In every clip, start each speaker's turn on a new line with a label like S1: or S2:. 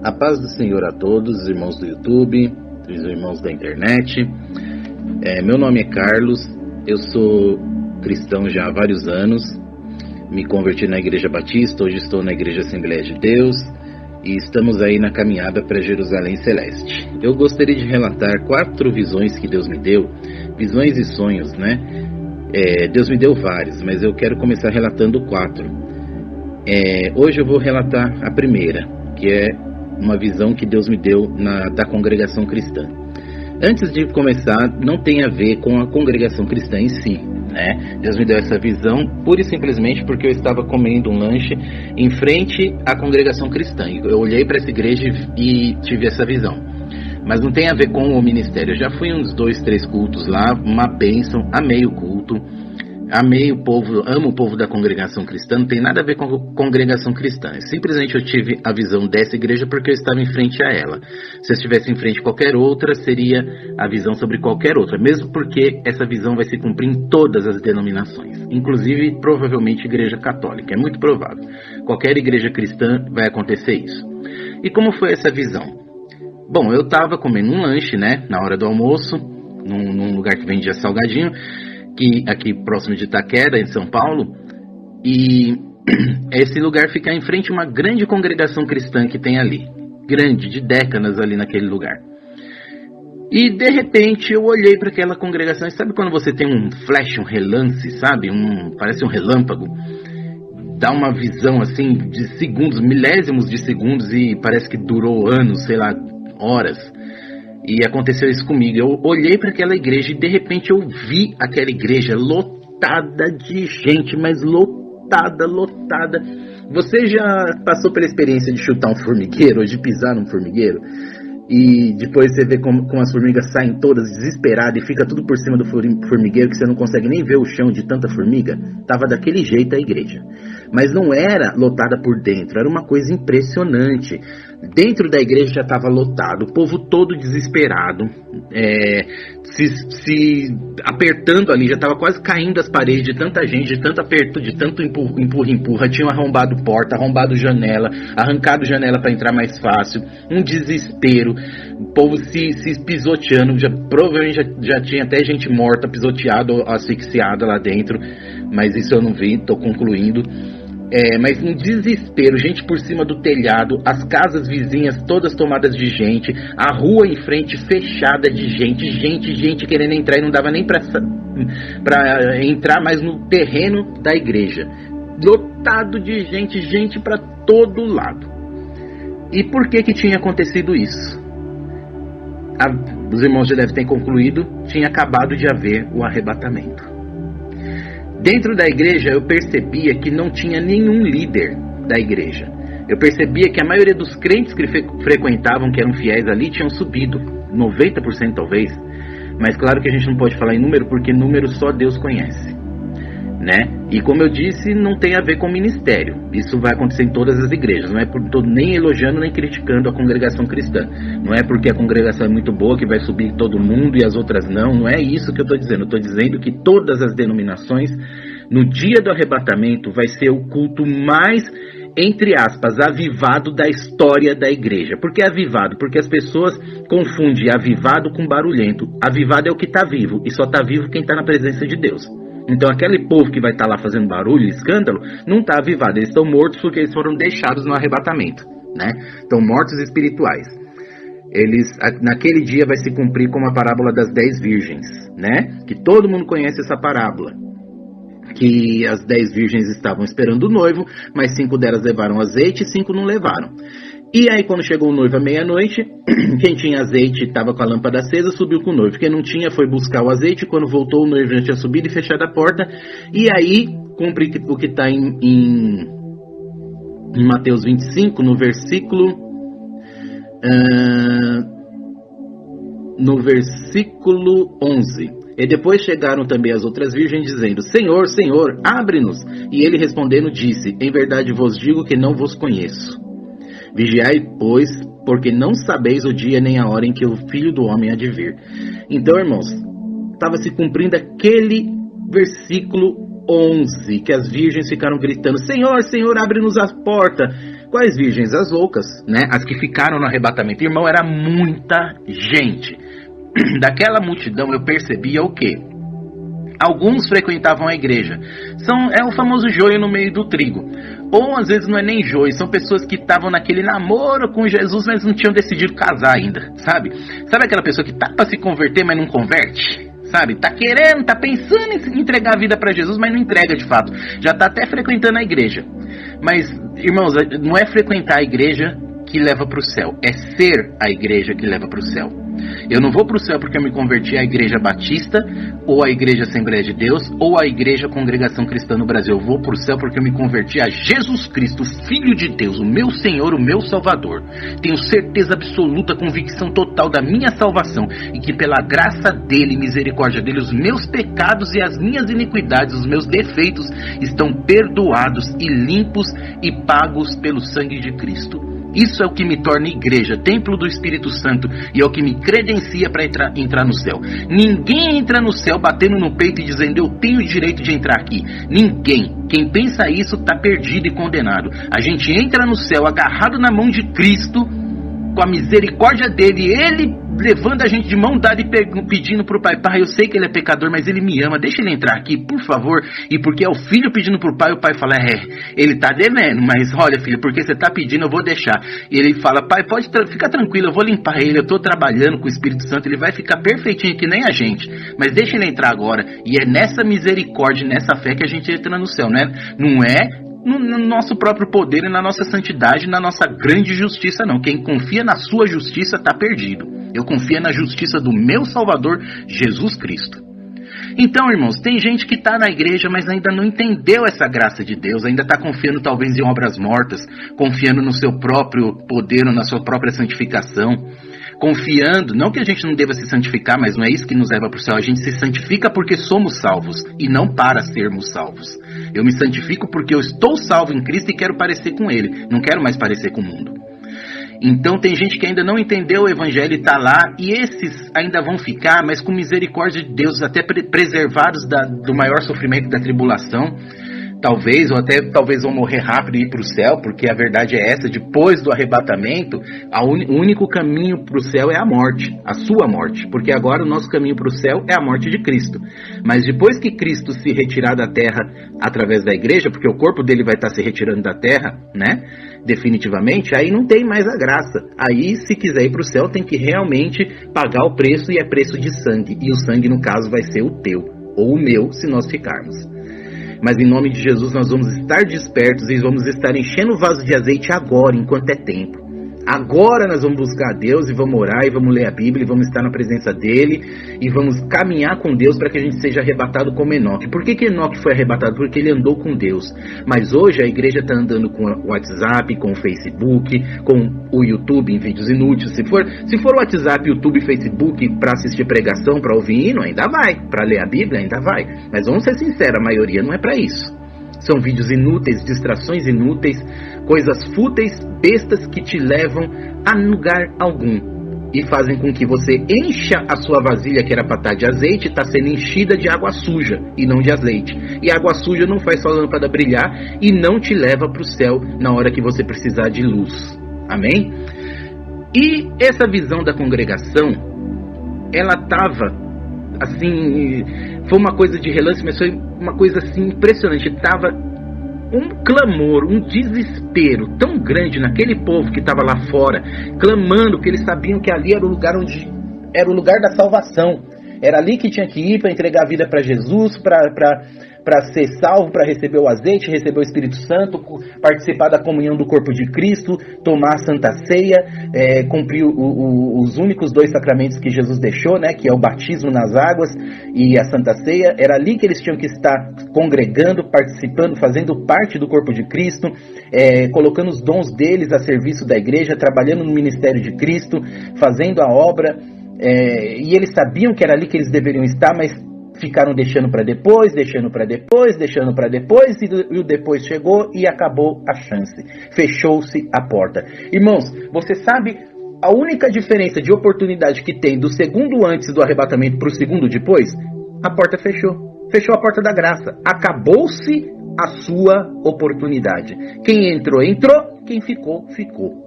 S1: A paz do Senhor a todos, os irmãos do YouTube, os irmãos da internet. Meu nome é Carlos, eu sou cristão já há vários anos, me converti na Igreja Batista, hoje estou na Igreja Assembleia de Deus e estamos aí na caminhada para Jerusalém Celeste. Eu gostaria de relatar 4 visões que Deus me deu, visões e sonhos, né? Deus me deu vários, mas eu quero começar relatando 4. Hoje eu vou relatar a primeira, que é uma visão que Deus me deu da congregação cristã. Antes de começar, não tem a ver com a congregação cristã em si, né? Deus me deu essa visão pura e simplesmente porque eu estava comendo um lanche em frente à congregação cristã. Eu olhei para essa igreja e tive essa visão. Mas não tem a ver com o ministério. Eu já fui uns 2, 3 cultos lá, uma bênção, amei o culto. Amei o povo, amo o povo da congregação cristã, não tem nada a ver com a congregação cristã. Simplesmente eu tive a visão dessa igreja porque eu estava em frente a ela. Se eu estivesse em frente a qualquer outra, seria a visão sobre qualquer outra. Mesmo porque essa visão vai se cumprir em todas as denominações. Inclusive, provavelmente, igreja católica. É muito provável. Qualquer igreja cristã vai acontecer isso. E como foi essa visão? Bom, eu estava comendo um lanche, né, na hora do almoço, num lugar que vendia salgadinho, aqui próximo de Itaquera, em São Paulo, e esse lugar fica em frente a uma grande congregação cristã que tem ali, grande, de décadas ali naquele lugar. E de repente eu olhei para aquela congregação, e sabe quando você tem um flash, um relance, sabe, parece um relâmpago, dá uma visão assim de segundos, milésimos de segundos, e parece que durou anos, sei lá, horas. E aconteceu isso comigo. Eu olhei para aquela igreja e de repente eu vi aquela igreja lotada de gente, mas lotada. Você já passou pela experiência de chutar um formigueiro ou de pisar num formigueiro? E depois você vê como as formigas saem todas desesperadas e fica tudo por cima do formigueiro que você não consegue nem ver o chão de tanta formiga? Tava daquele jeito a igreja. Mas não era lotada por dentro, era uma coisa impressionante. Dentro da igreja já estava lotado, o povo todo desesperado, se apertando ali, já estava quase caindo as paredes de tanta gente, de tanto aperto, de tanto empurra, tinham arrombado porta, arrombado janela, arrancado janela para entrar mais fácil, um desespero, o povo se pisoteando, provavelmente já tinha até gente morta, pisoteada ou asfixiada lá dentro, mas isso eu não vi, estou concluindo. Mas um desespero, gente por cima do telhado, as casas vizinhas todas tomadas de gente, a rua em frente fechada de gente querendo entrar e não dava nem para entrar mais no terreno da igreja, lotado de gente para todo lado. E por que tinha acontecido isso? Os irmãos já devem ter concluído, tinha acabado de haver o arrebatamento. Dentro da igreja eu percebia que não tinha nenhum líder da igreja. Eu percebia que a maioria dos crentes que frequentavam, que eram fiéis ali, tinham subido, 90% talvez. Mas claro que a gente não pode falar em número, porque número só Deus conhece, né? E como eu disse, não tem a ver com ministério. Isso vai acontecer em todas as igrejas. Não é estou nem elogiando nem criticando a congregação cristã. Não é porque a congregação é muito boa que vai subir todo mundo e as outras não. Não é isso que eu estou dizendo. Eu estou dizendo que todas as denominações, no dia do arrebatamento, vai ser o culto mais, entre aspas, avivado da história da igreja. Por que avivado? Porque as pessoas confundem avivado com barulhento. Avivado é o que está vivo, e só está vivo quem está na presença de Deus. Então aquele povo que vai estar lá fazendo barulho e escândalo não está avivado, eles estão mortos porque eles foram deixados no arrebatamento, né? Estão mortos espirituais. Naquele dia vai se cumprir como a parábola das 10 virgens, né? Que todo mundo conhece essa parábola, que as 10 virgens estavam esperando o noivo, mas 5 delas levaram azeite e 5 não levaram. E aí quando chegou o noivo à meia-noite, quem tinha azeite estava com a lâmpada acesa, subiu com o noivo. Quem não tinha foi buscar o azeite, quando voltou o noivo já tinha subido e fechado a porta. E aí cumpre o que está em Mateus 25, no versículo 11. E depois chegaram também as outras virgens, dizendo: Senhor, Senhor, abre-nos. E ele respondendo disse: Em verdade vos digo que não vos conheço. Vigiai, pois, porque não sabeis o dia nem a hora em que o Filho do Homem há de vir. Então, irmãos, estava se cumprindo aquele versículo 11, que as virgens ficaram gritando: Senhor, Senhor, abre-nos a porta. quais virgens? As loucas, né? As que ficaram no arrebatamento. Irmão, era muita gente. Daquela multidão eu percebia o quê? Alguns frequentavam a igreja. É o famoso joio no meio do trigo. Ou às vezes não é nem joio, são pessoas que estavam naquele namoro com Jesus, mas não tinham decidido casar ainda, sabe? Sabe aquela pessoa que tá para se converter, mas não converte? Sabe? Tá querendo, tá pensando em entregar a vida para Jesus, mas não entrega de fato. Já tá até frequentando a igreja. Mas, irmãos, não é frequentar a igreja que leva para o céu, é ser a igreja que leva para o céu. Eu não vou para o céu porque eu me converti à Igreja Batista, ou à Igreja Assembleia de Deus, ou à Igreja Congregação Cristã no Brasil. Eu vou para o céu porque eu me converti a Jesus Cristo, Filho de Deus, o meu Senhor, o meu Salvador. Tenho certeza absoluta, convicção total da minha salvação, e que pela graça dele e misericórdia dele, os meus pecados e as minhas iniquidades, os meus defeitos, estão perdoados e limpos e pagos pelo sangue de Cristo. Isso é o que me torna igreja, templo do Espírito Santo, e é o que me credencia para entrar no céu. Ninguém entra no céu batendo no peito e dizendo, eu tenho o direito de entrar aqui. Ninguém. Quem pensa isso está perdido e condenado. A gente entra no céu agarrado na mão de Cristo, com a misericórdia dele, ele levando a gente de mão dada e pedindo pro pai, pai, eu sei que ele é pecador, mas ele me ama, deixa ele entrar aqui, por favor. E porque é o filho pedindo pro pai, o pai fala, ele tá devendo, mas olha, filho, porque você tá pedindo, eu vou deixar. E ele fala, pai, fica tranquilo, eu vou limpar ele, eu tô trabalhando com o Espírito Santo, ele vai ficar perfeitinho que nem a gente, mas deixa ele entrar agora. E é nessa misericórdia, nessa fé que a gente entra no céu, né? Não é no nosso próprio poder e na nossa santidade, na nossa grande justiça, não. Quem confia na sua justiça está perdido. Eu confio na justiça do meu Salvador, Jesus Cristo. Então, irmãos, tem gente que está na igreja, mas ainda não entendeu essa graça de Deus, ainda está confiando talvez em obras mortas, confiando no seu próprio poder ou na sua própria santificação, confiando, não que a gente não deva se santificar, mas não é isso que nos leva para o céu, a gente se santifica porque somos salvos, e não para sermos salvos. Eu me santifico porque eu estou salvo em Cristo e quero parecer com Ele, não quero mais parecer com o mundo. Então tem gente que ainda não entendeu o Evangelho e está lá, e esses ainda vão ficar, mas com misericórdia de Deus, até preservados do maior sofrimento da tribulação, talvez, ou até talvez vão morrer rápido e ir para o céu, porque a verdade é essa, depois do arrebatamento, o único caminho para o céu é a morte, a sua morte, porque agora o nosso caminho para o céu é a morte de Cristo. Mas depois que Cristo se retirar da terra através da igreja, porque o corpo dele vai estar se retirando da terra, né, definitivamente, aí não tem mais a graça. Aí, se quiser ir para o céu, tem que realmente pagar o preço, e é preço de sangue, e o sangue, no caso, vai ser o teu, ou o meu, se nós ficarmos. Mas em nome de Jesus nós vamos estar despertos e vamos estar enchendo o vaso de azeite agora, enquanto é tempo. Agora nós vamos buscar a Deus e vamos orar e vamos ler a Bíblia e vamos estar na presença dele e vamos caminhar com Deus para que a gente seja arrebatado como Enoque. Por que Enoque foi arrebatado? Porque ele andou com Deus. Mas hoje a igreja está andando com o WhatsApp, com o Facebook, com o YouTube em vídeos inúteis. Se for o WhatsApp, YouTube e Facebook para assistir pregação, para ouvir hino, ainda vai. Para ler a Bíblia, ainda vai. Mas vamos ser sinceros, a maioria não é para isso. São vídeos inúteis, distrações inúteis, coisas fúteis, bestas que te levam a lugar algum e fazem com que você encha a sua vasilha, que era para estar de azeite, está sendo enchida de água suja e não de azeite. E água suja não faz sua lâmpada brilhar e não te leva para o céu na hora que você precisar de luz. Amém? E essa visão da congregação, ela estava assim, foi uma coisa de relance, mas foi uma coisa assim impressionante. Estava um clamor, um desespero tão grande naquele povo que estava lá fora, clamando, porque eles sabiam que ali era o lugar onde era o lugar da salvação. Era ali que tinha que ir para entregar a vida para Jesus, para ser salvo, para receber o azeite, receber o Espírito Santo, participar da comunhão do corpo de Cristo, tomar a Santa Ceia, cumprir os únicos 2 sacramentos que Jesus deixou, né, que é o batismo nas águas e a Santa Ceia. Era ali que eles tinham que estar congregando, participando, fazendo parte do corpo de Cristo, colocando os dons deles a serviço da igreja, trabalhando no ministério de Cristo, fazendo a obra. E eles sabiam que era ali que eles deveriam estar, mas ficaram deixando para depois, e o depois chegou e acabou a chance. Fechou-se a porta. Irmãos, você sabe a única diferença de oportunidade que tem do segundo antes do arrebatamento para o segundo depois? A porta fechou. Fechou a porta da graça. Acabou-se a sua oportunidade. Quem entrou, entrou. quem ficou, ficou.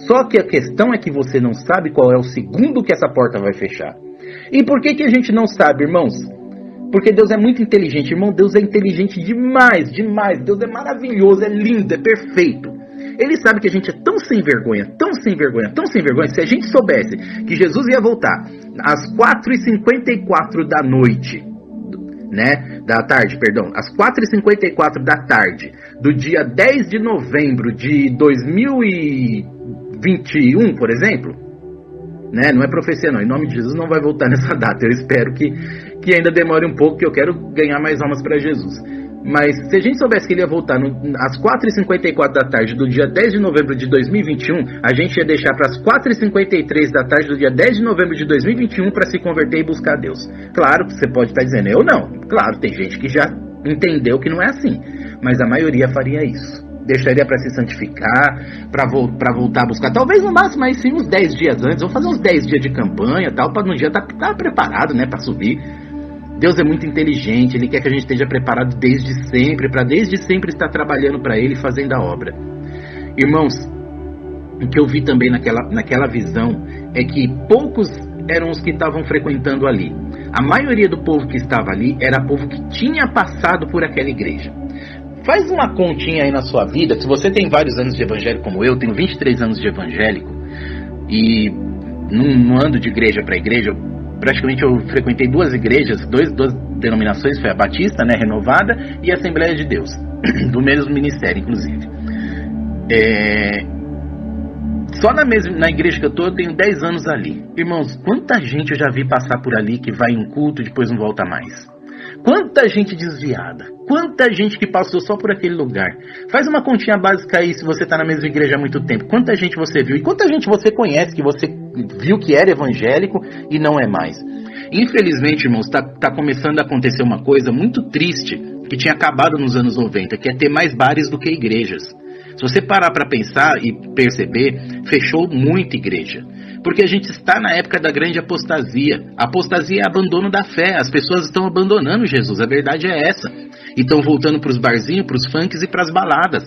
S1: Só que a questão é que você não sabe qual é o segundo que essa porta vai fechar. E por que a gente não sabe, irmãos? Porque Deus é muito inteligente, irmão. Deus é inteligente demais, demais. Deus é maravilhoso, é lindo, é perfeito. Ele sabe que a gente é tão sem vergonha, tão sem vergonha, tão sem vergonha. Se a gente soubesse que Jesus ia voltar às 4h54 da noite, né, da tarde, perdão, às 4h54 da tarde, do dia 10 de novembro de 2021, por exemplo, né, não é profecia não, em nome de Jesus não vai voltar nessa data, eu espero que ainda demore um pouco, que eu quero ganhar mais almas para Jesus. Mas se a gente soubesse que ele ia voltar às 4h54 da tarde do dia 10 de novembro de 2021, a gente ia deixar para as 4h53 da tarde do dia 10 de novembro de 2021 para se converter e buscar Deus. Claro que você pode estar dizendo, eu não. Claro, tem gente que já entendeu que não é assim. Mas a maioria faria isso. Deixaria para se santificar, para voltar a buscar. Talvez no máximo aí sim uns 10 dias antes. Vamos fazer uns 10 dias de campanha tal, para no dia estar preparado, né, para subir. Deus é muito inteligente, Ele quer que a gente esteja preparado desde sempre, para desde sempre estar trabalhando para Ele, fazendo a obra. Irmãos, o que eu vi também naquela visão é que poucos eram os que estavam frequentando ali. A maioria do povo que estava ali era povo que tinha passado por aquela igreja. Faz uma continha aí na sua vida, se você tem vários anos de evangelho como eu, tenho 23 anos de evangélico, e não ando de igreja para igreja. Praticamente eu frequentei duas igrejas, duas denominações, foi a Batista, né, renovada, e a Assembleia de Deus, do mesmo ministério, inclusive. Só na igreja que eu tô, eu tenho 10 anos ali. Irmãos, quanta gente eu já vi passar por ali que vai em um culto e depois não volta mais. Quanta gente desviada, quanta gente que passou só por aquele lugar. Faz uma continha básica aí se você está na mesma igreja há muito tempo. Quanta gente você viu e quanta gente você conhece que você viu que era evangélico e não é mais. Infelizmente, irmãos, está começando a acontecer uma coisa muito triste que tinha acabado nos anos 90, que é ter mais bares do que igrejas. Se você parar para pensar e perceber, fechou muita igreja. Porque a gente está na época da grande apostasia. A apostasia é abandono da fé. As pessoas estão abandonando Jesus. A verdade é essa. E estão voltando para os barzinhos, para os funks e para as baladas.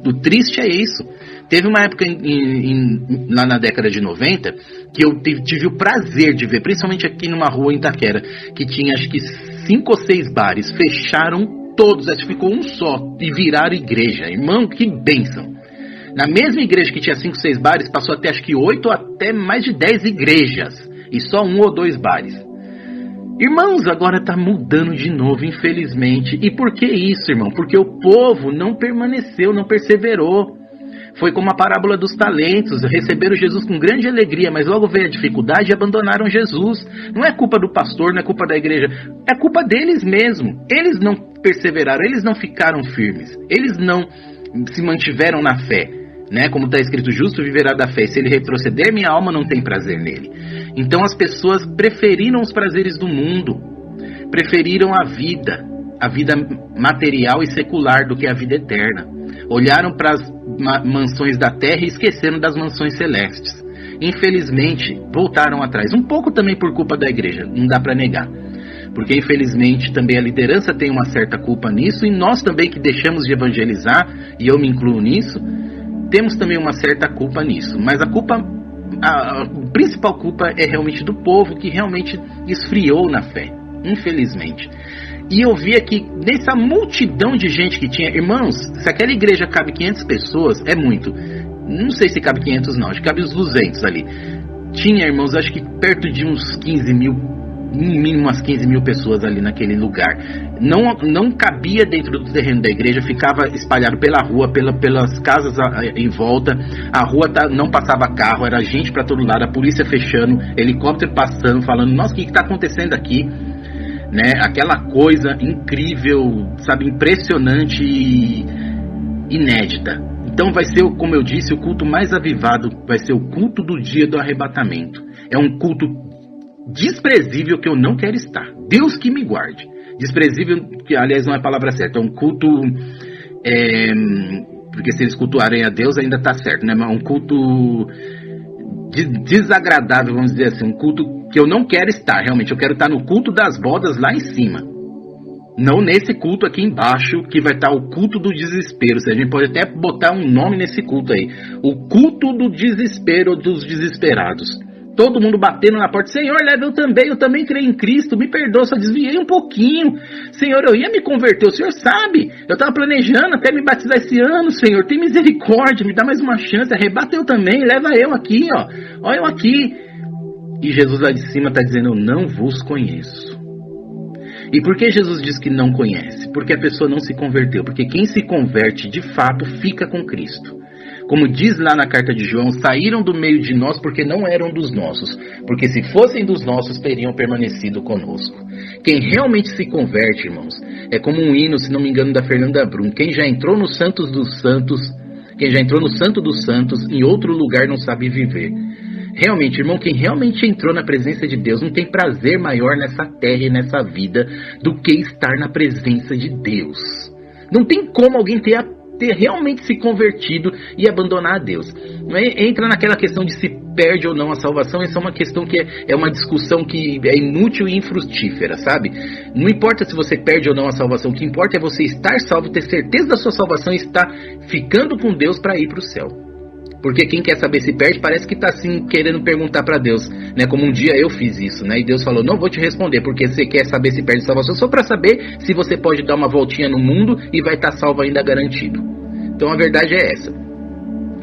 S1: O triste é isso. Teve uma época lá na década de 90 que eu tive o prazer de ver, principalmente aqui numa rua em Itaquera, que tinha acho que 5 ou 6 bares. Fecharam todos, acho que ficou um só e viraram igreja. Irmão, que bênção. Na mesma igreja que tinha 5, 6 bares, passou até acho que 8 ou até mais de 10 igrejas. E só 1 ou 2 bares. Irmãos, agora está mudando de novo, infelizmente. E por que isso, irmão? Porque o povo não permaneceu, não perseverou. Foi como a parábola dos talentos. Receberam Jesus com grande alegria, mas logo veio a dificuldade e abandonaram Jesus. Não é culpa do pastor, não é culpa da igreja. É culpa deles mesmo. Eles não perseveraram, eles não ficaram firmes. Eles não se mantiveram na fé. Né? Como está escrito, justo viverá da fé. Se ele retroceder, minha alma não tem prazer nele. Então as pessoas preferiram os prazeres do mundo. Preferiram a vida material e secular do que a vida eterna. Olharam para as mansões da terra e esqueceram das mansões celestes. Infelizmente, voltaram atrás. Um pouco também por culpa da igreja, não dá para negar. Porque infelizmente também a liderança tem uma certa culpa nisso, e nós também que deixamos de evangelizar, e eu me incluo nisso, temos também uma certa culpa nisso. Mas a principal culpa é realmente do povo, que realmente esfriou na fé, infelizmente. E eu vi aqui, nessa multidão de gente que tinha, irmãos, se aquela igreja cabe 500 pessoas, é muito. Não sei se cabe 500 não, acho que cabe uns 200 ali. Tinha, irmãos, acho que perto de uns 15 mil, no mínimo umas 15 mil pessoas ali naquele lugar. Não cabia dentro do terreno da igreja, ficava espalhado pela rua, pelas casas em volta. A rua não passava carro, era gente para todo lado, a polícia fechando, helicóptero passando, falando, nossa, o que está acontecendo aqui? Né? Aquela coisa incrível, sabe, impressionante e inédita. Então vai ser, como eu disse, o culto mais avivado, vai ser o culto do dia do arrebatamento. É um culto desprezível que eu não quero estar. Deus que me guarde. Desprezível, que aliás não é a palavra certa, é um culto, porque se eles cultuarem a Deus ainda está certo, né? Mas um culto desagradável, vamos dizer assim, um culto que eu não quero estar, realmente. Eu quero estar no culto das bodas lá em cima. Não nesse culto aqui embaixo, que vai estar o culto do desespero. A gente pode até botar um nome nesse culto aí. O culto do desespero dos desesperados. Todo mundo batendo na porta. Senhor, leva eu também creio em Cristo. Me perdoa, só desviei um pouquinho. Senhor, eu ia me converter, o Senhor sabe. Eu estava planejando até me batizar esse ano, Senhor. Tem misericórdia, me dá mais uma chance. Arrebata eu também, leva eu aqui, ó. Olha eu aqui. E Jesus lá de cima está dizendo, eu não vos conheço. E por que Jesus diz que não conhece? Porque a pessoa não se converteu. Porque quem se converte, de fato, fica com Cristo. Como diz lá na carta de João, saíram do meio de nós porque não eram dos nossos. Porque se fossem dos nossos, teriam permanecido conosco. Quem realmente se converte, irmãos, é como um hino, se não me engano, da Fernanda Brum. Quem já entrou no Santos dos Santos, quem já entrou no Santo dos Santos, em outro lugar não sabe viver. Realmente, irmão, quem realmente entrou na presença de Deus não tem prazer maior nessa terra e nessa vida do que estar na presença de Deus. Não tem como alguém ter realmente se convertido e abandonar a Deus. Entra naquela questão de se perde ou não a salvação. Essa é uma questão que é uma discussão que é inútil e infrutífera, sabe? Não importa se você perde ou não a salvação. O que importa é você estar salvo, ter certeza da sua salvação e estar ficando com Deus para ir para o céu. Porque quem quer saber se perde parece que está assim querendo perguntar para Deus, né? Como um dia eu fiz isso, né? E Deus falou, não vou te responder, porque você quer saber se perde salvação só para saber se você pode dar uma voltinha no mundo e vai estar salvo ainda garantido. Então a verdade é essa.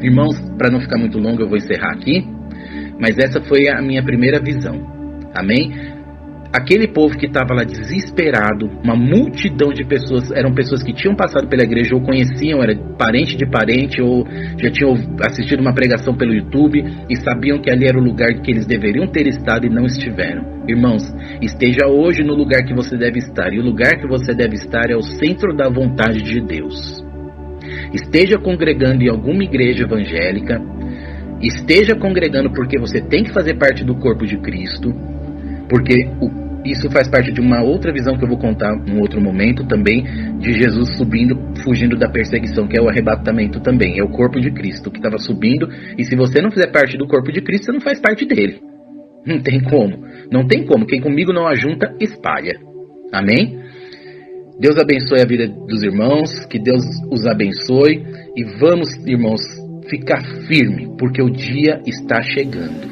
S1: Irmãos, para não ficar muito longo eu vou encerrar aqui, mas essa foi a minha primeira visão. Amém? Aquele povo que estava lá desesperado, uma multidão de pessoas, eram pessoas que tinham passado pela igreja ou conheciam, era parente de parente, ou já tinham assistido uma pregação pelo YouTube e sabiam que ali era o lugar que eles deveriam ter estado e não estiveram. Irmãos, esteja hoje no lugar que você deve estar, e o lugar que você deve estar é o centro da vontade de Deus. Esteja congregando em alguma igreja evangélica, esteja congregando porque você tem que fazer parte do corpo de Cristo, porque isso faz parte de uma outra visão que eu vou contar em um outro momento também, de Jesus subindo, fugindo da perseguição, que é o arrebatamento também. É o corpo de Cristo que estava subindo, e se você não fizer parte do corpo de Cristo, você não faz parte dele. Não tem como. Não tem como. Quem comigo não ajunta, espalha. Amém? Deus abençoe a vida dos irmãos, que Deus os abençoe, e vamos, irmãos, ficar firme, porque o dia está chegando.